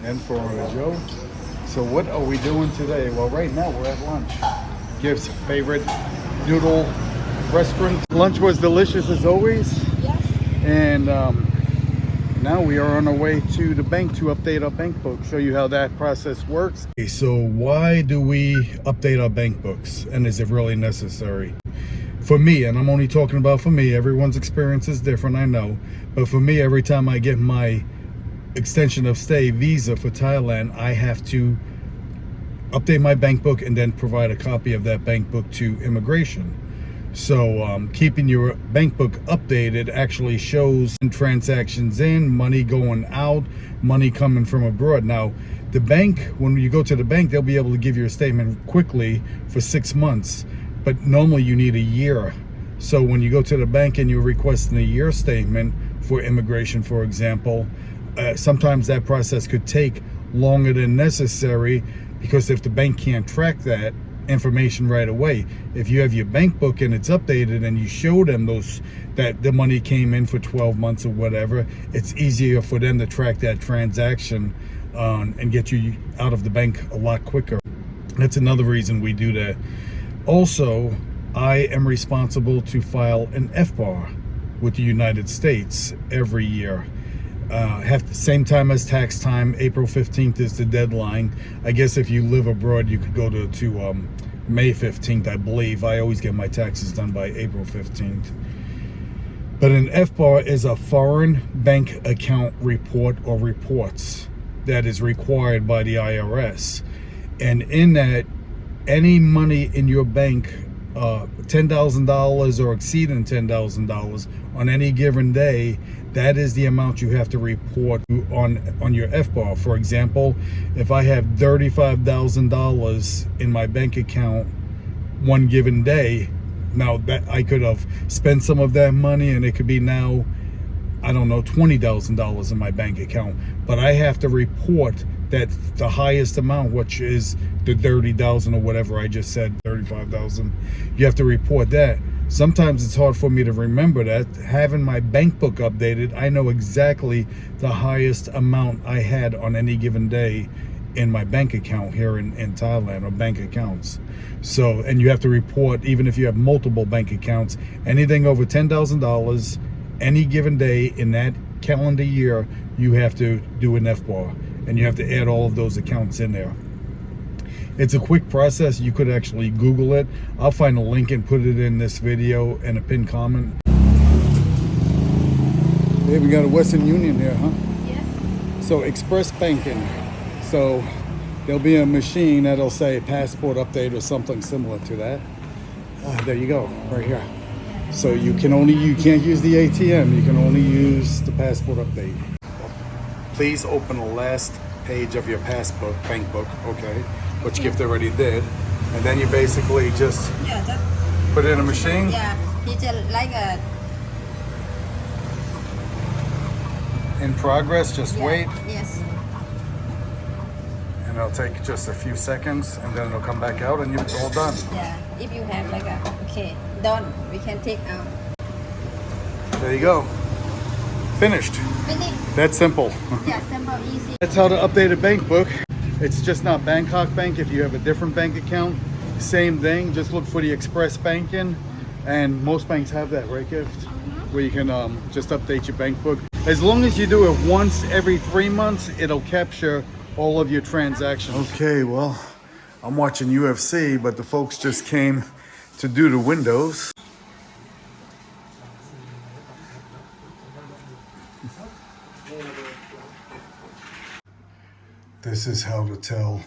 And for Joe. So what are we doing today? Well, right now we're at lunch. Gift's favorite noodle restaurant. Lunch was delicious as always. Yes. And now we are on our way to the bank to update our bank book, show you how that process works. Okay, so why do we update our bank books, and is it really necessary? For me, and I'm only talking about for me, everyone's experience is different, I know, but for me, every time I get my extension of stay visa for Thailand, I have to update my bank book and then provide a copy of that bank book to immigration. So keeping your bank book updated actually shows transactions in, money going out, money coming from abroad. Now, the bank, when you go to the bank, they'll be able to give you a statement quickly for 6 months, but normally you need a year. So when you go to the bank and you're requesting a year statement for immigration, for example, sometimes that process could take longer than necessary, because if the bank can't track that information right away, if you have your bank book and it's updated and you show them that the money came in for 12 months or whatever, it's easier for them to track that transaction and get you out of the bank a lot quicker. That's another reason we do that. Also, I am responsible to file an FBAR with the United States every year. Have the same time as tax time. April 15th is the deadline. I guess if you live abroad, you could go to May 15th, I believe. I always get my taxes done by April 15th. But an FBAR is a foreign bank account report or reports that is required by the IRS. And in that, any money in your bank, $10,000 or exceeding $10,000 on any given day, that is the amount you have to report on your FBAR. For example, if I have $35,000 in my bank account one given day, now that I could have spent some of that money and it could be now, I don't know, $20,000 in my bank account, but I have to report that the highest amount, which is the 30,000 or whatever I just said, 35,000, you have to report that. Sometimes it's hard for me to remember that. Having my bank book updated, I know exactly the highest amount I had on any given day in my bank account here in Thailand, or bank accounts. So, and you have to report, even if you have multiple bank accounts, anything over $10,000 any given day in that calendar year, you have to do an FBAR, and you have to add all of those accounts in there. It's a quick process. You could actually Google it. I'll find a link and put it in this video and a pinned comment. They even got a Western Union here, huh? Yes. So express banking. So there'll be a machine that'll say passport update or something similar to that. There you go, right here. So you can't use the ATM. You can only use the passport update. Please open the last page of your passport, bank book, okay? Which Gift already did. And then you basically just put it in a machine. Yeah, it's like a... In progress, just wait. Yes. And it'll take just a few seconds, and then it'll come back out and you're all done. Yeah, if you have like a... Okay, done. We can take out. There you go. Finished. Finish. That's simple. Yeah, simple, easy. That's how to update a bank book. It's just not Bangkok Bank. If you have a different bank account, same thing. Just look for the express banking, and most banks have that, right, Gift? Where you can just update your bank book. As long as you do it once every 3 months, it'll capture all of your transactions. Okay, well, I'm watching UFC, but the folks just came to do the windows. This is how to tell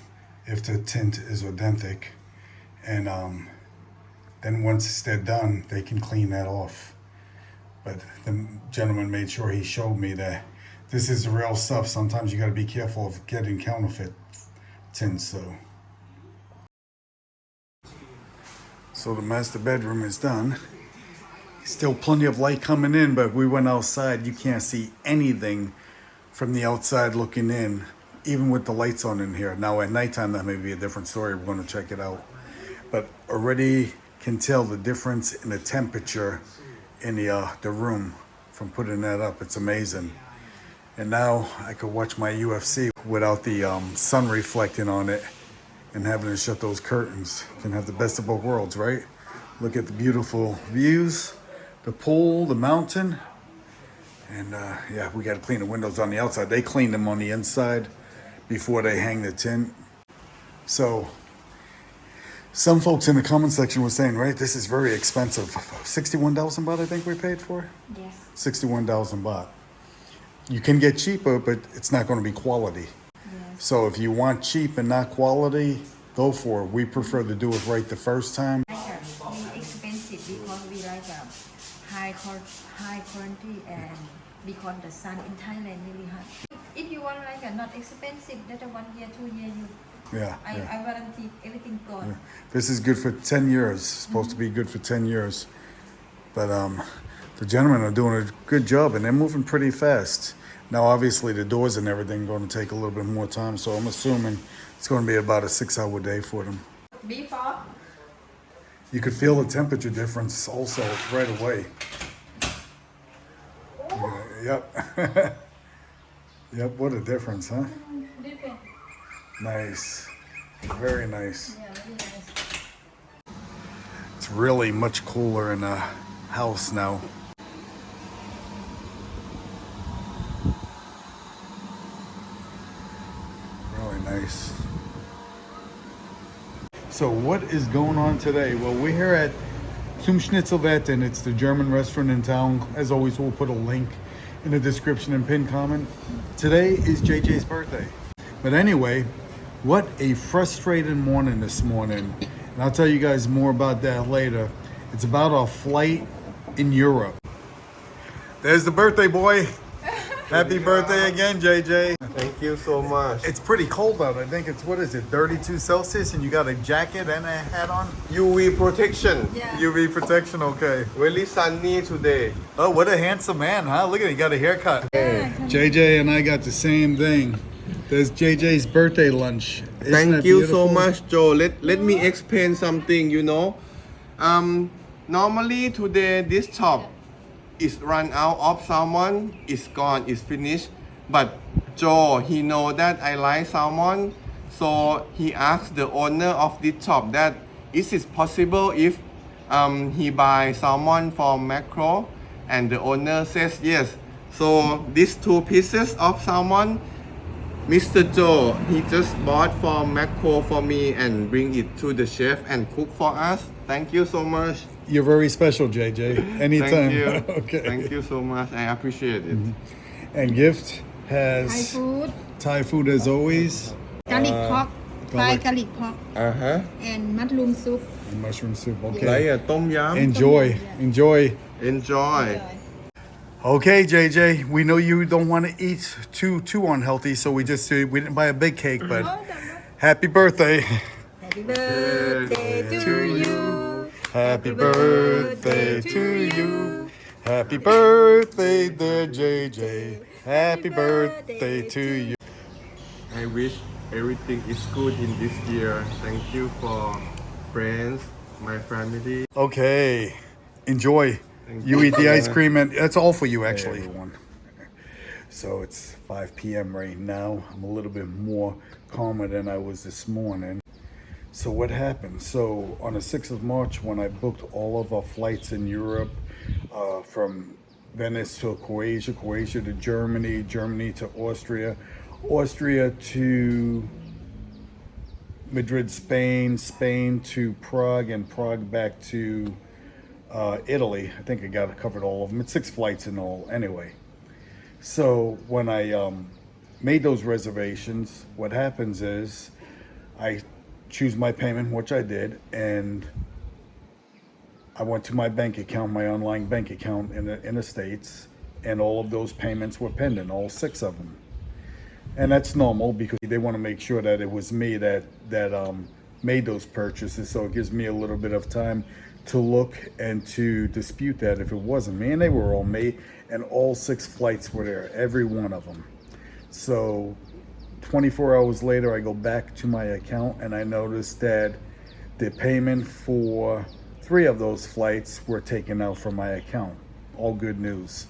if the tint is authentic, and then once they're done, they can clean that off. But the gentleman made sure he showed me that this is the real stuff. Sometimes you got to be careful of getting counterfeit tints, though. So the master bedroom is done. Still plenty of light coming in, but we went outside. You can't see anything from the outside looking in, even with the lights on in here. Now at nighttime, that may be a different story. We're going to check it out. But already can tell the difference in the temperature in the room from putting that up. It's amazing. And now I could watch my UFC without the sun reflecting on it and having to shut those curtains. You can have the best of both worlds, right? Look at the beautiful views, the pool, the mountain. And yeah, we got to clean the windows on the outside. They clean them on the inside before they hang the tint. So some folks in the comment section were saying, right, this is very expensive. 61,000 baht I think we paid for? Yes. 61,000 baht. You can get cheaper, but it's not going to be quality. Yes. So if you want cheap and not quality, go for it. We prefer to do it right the first time. We expensive because we like a high quality and because the sun in Thailand really hot. If you want like a not expensive, that 1 year, 2 year, I guarantee everything gone. Yeah. This is good for 10 years. Supposed to be good for 10 years. But the gentlemen are doing a good job and they're moving pretty fast. Now, obviously, the doors and everything are going to take a little bit more time. So I'm assuming it's going to be about a 6-hour day for them. Before? You could feel the temperature difference also right away. Yep. Yep, what a difference, huh? Different. Nice. Very nice. Yeah, very nice. It's really much cooler in the house now. Really nice. So what is going on today? Well, we're here at Zum Schnitzelvet, and it's the German restaurant in town. As always, we'll put a link in the description and pinned comment. Today is JJ's birthday. But anyway, what a frustrating morning this morning. And I'll tell you guys more about that later. It's about our flight in Europe. There's the birthday boy. Happy birthday again, JJ. Thank you so much. It's pretty cold out. I think it's, what is it, 32 Celsius, and you got a jacket and a hat on? UV protection. Yeah. UV protection, okay. Very sunny today. Oh, what a handsome man, huh? Look at him, he got a haircut. Yeah, JJ and I got the same thing. There's JJ's birthday lunch. Isn't Thank that you beautiful? so much, Joe. Let me explain something, Normally today this shop is run out of salmon, it's gone, it's finished. But Joe, he know that I like salmon, so he asked the owner of this shop that is it possible if he buy salmon from macro, and the owner says yes. So these 2 pieces of salmon, Mr. Joe, he just bought from macro for me and bring it to the chef and cook for us. Thank you so much. You're very special, JJ. Anytime. Thank you. Okay. Thank you so much. I appreciate it. And Gift has Thai food, Thai food as always. garlic pork, fried garlic. garlic pork, Uh-huh. and mushroom soup. And mushroom soup. Like Okay. a tom yum. Enjoy. Enjoy. Enjoy. Okay, JJ. We know you don't want to eat too unhealthy, so we didn't buy a big cake, but happy birthday. Happy birthday to you. Happy birthday to you. Happy birthday, dear JJ. Happy birthday to you. I wish everything is good in this year. Thank you for friends, my family. Okay, enjoy. Thank You you. eat the ice cream, and that's all for you, actually. Hey, everyone. So it's 5 p.m. right now. I'm a little bit more calmer than I was this morning. So what happened? So on the 6th of March, when I booked all of our flights in Europe, from Venice to Croatia, Croatia to Germany, Germany to Austria, Austria to Madrid, Spain, Spain to Prague, and Prague back to Italy. I think I got covered all of them. It's 6 flights in all anyway. So when I made those reservations, what happens is I choose my payment, which I did, and I went to my bank account, my online bank account in the States, and all of those payments were pending, all 6 of them. And that's normal because they want to make sure that it was me that made those purchases, so it gives me a little bit of time to look and to dispute that if it wasn't me. And they were all me, and all 6 flights were there, every one of them. So 24 hours later, I go back to my account and I noticed that the payment for 3 of those flights were taken out from my account. All good news.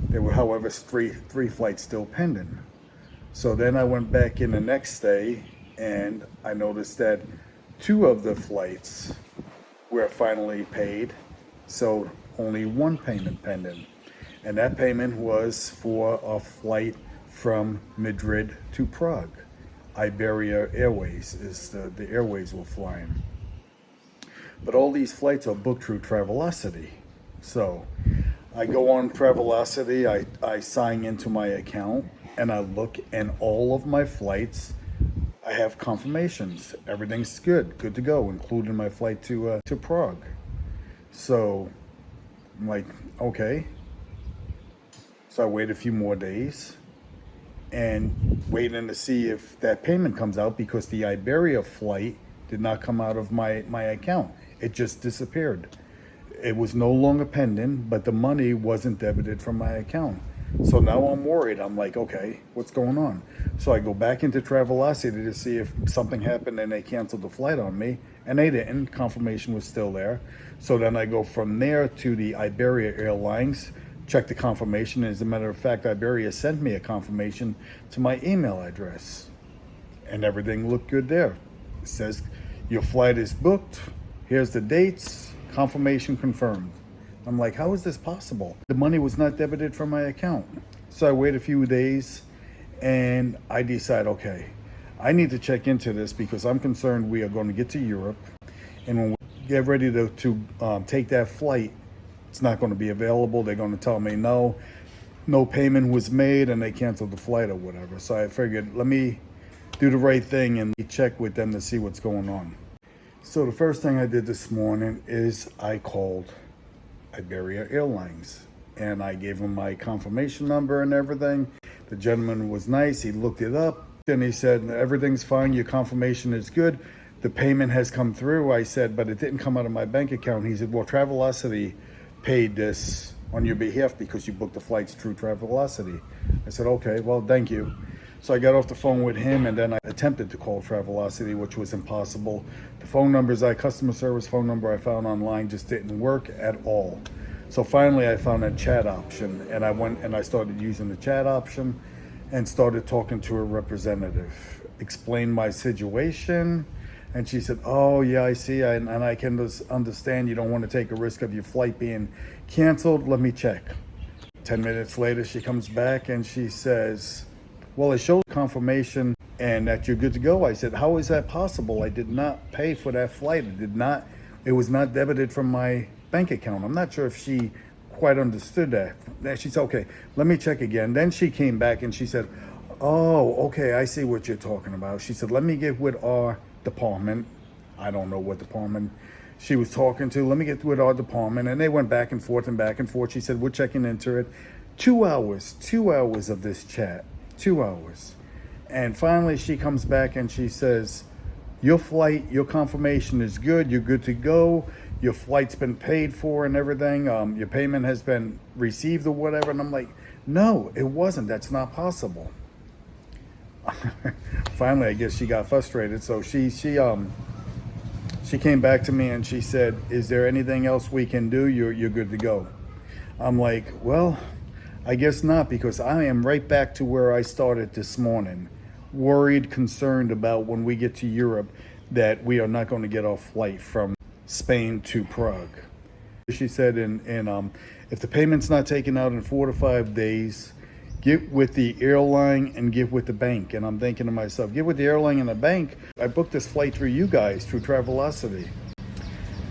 There were, however, three flights still pending. So then I went back in the next day and I noticed that 2 of the flights were finally paid. So only 1 payment pending. And that payment was for a flight from Madrid to Prague. Iberia Airways is the airways we're flying. But all these flights are booked through Travelocity. So I go on Travelocity, I sign into my account, and I look, and all of my flights, I have confirmations. Everything's good to go, including my flight to Prague. So I'm like, okay. So I wait a few more days and waiting to see if that payment comes out, because the Iberia flight did not come out of my account. It just disappeared. It was no longer pending, but the money wasn't debited from my account. So now I'm worried. I'm like, okay, what's going on? So I go back into Travelocity to see if something happened and they canceled the flight on me, and they didn't. Confirmation was still there. So then I go from there to the Iberia Airlines, check the confirmation. As a matter of fact, Iberia sent me a confirmation to my email address, and everything looked good there. It says, your flight is booked. Here's the dates. Confirmation confirmed. I'm like, how is this possible? The money was not debited from my account. So I wait a few days and I decide, okay, I need to check into this, because I'm concerned we are going to get to Europe, and when we get ready to take that flight, it's not going to be available. They're going to tell me no payment was made and they canceled the flight or whatever. So I figured, let me do the right thing and check with them to see what's going on. So the first thing I did this morning is I called Iberia Airlines and I gave him my confirmation number and everything. The gentleman was nice. He looked it up and he said, everything's fine. Your confirmation is good. The payment has come through. I said, but it didn't come out of my bank account. He said, well, Travelocity paid this on your behalf because you booked the flights through Travelocity. I said, okay, well, thank you. So I got off the phone with him, and then I attempted to call Travelocity, which was impossible. The phone numbers, customer service phone number I found online just didn't work at all. So finally I found a chat option, and I went and I started using the chat option and started talking to a representative. Explained my situation, and she said, oh yeah, I see, and I can understand you don't want to take a risk of your flight being canceled. Let me check. 10 minutes later, she comes back and she says, well, it shows confirmation and that you're good to go. I said, how is that possible? I did not pay for that flight. It was not debited from my bank account. I'm not sure if she quite understood that. Then she said, okay, let me check again. Then she came back and she said, oh, okay, I see what you're talking about. She said, let me get with our department. I don't know what department she was talking to. Let me get with our department. And they went back and forth and back and forth. She said, we're checking into it. 2 hours of this chat. 2 hours. And finally she comes back and she says, your flight, your confirmation is good. You're good to go. Your flight's been paid for and everything. Your payment has been received or whatever. And I'm like, no, it wasn't. That's not possible. Finally, I guess she got frustrated. So she came back to me and she said, is there anything else we can do? You're good to go. I'm like, well, I guess not, because I am right back to where I started this morning. Worried, concerned about when we get to Europe that we are not going to get our flight from Spain to Prague. She said, if the payment's not taken out in 4 to 5 days, get with the airline and get with the bank. And I'm thinking to myself, get with the airline and the bank? I booked this flight through you guys, through Travelocity.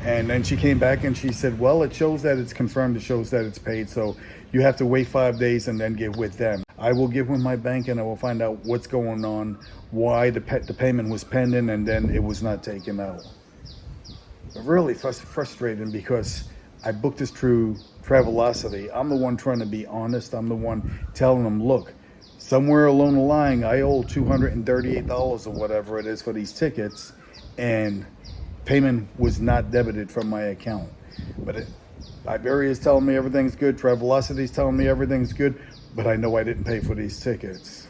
And then she came back and she said, well, it shows that it's confirmed. It shows that it's paid. So you have to wait 5 days and then get with them. I will get with my bank and I will find out what's going on, why the payment was pending and then it was not taken out. Really frustrating, because I booked this through Travelocity. I'm the one trying to be honest. I'm the one telling them, look, somewhere along the line, I owe $238 or whatever it is for these tickets, and payment was not debited from my account. But Iberia is telling me everything's good. Travelocity is telling me everything's good, but I know I didn't pay for these tickets.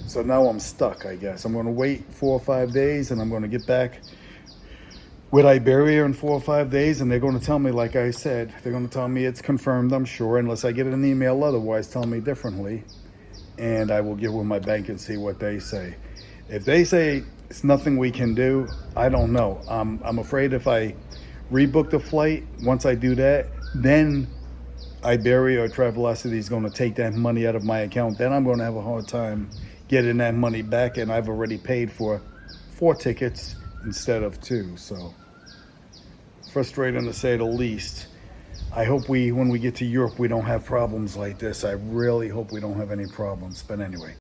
So now I'm stuck, I guess. I'm going to wait 4 or 5 days, and I'm going to get back with Iberia in 4 or 5 days, and they're going to tell me, like I said, they're going to tell me it's confirmed, I'm sure, unless I get an email otherwise telling me differently. And I will get with my bank and see what they say. If they say it's nothing we can do, I don't know. I'm afraid if I rebook the flight, once I do that, then Iberia or Travelocity is going to take that money out of my account. Then I'm going to have a hard time getting that money back, and I've already paid for 4 tickets instead of 2. So frustrating to say the least. I hope when we get to Europe, we don't have problems like this. I really hope we don't have any problems. But anyway.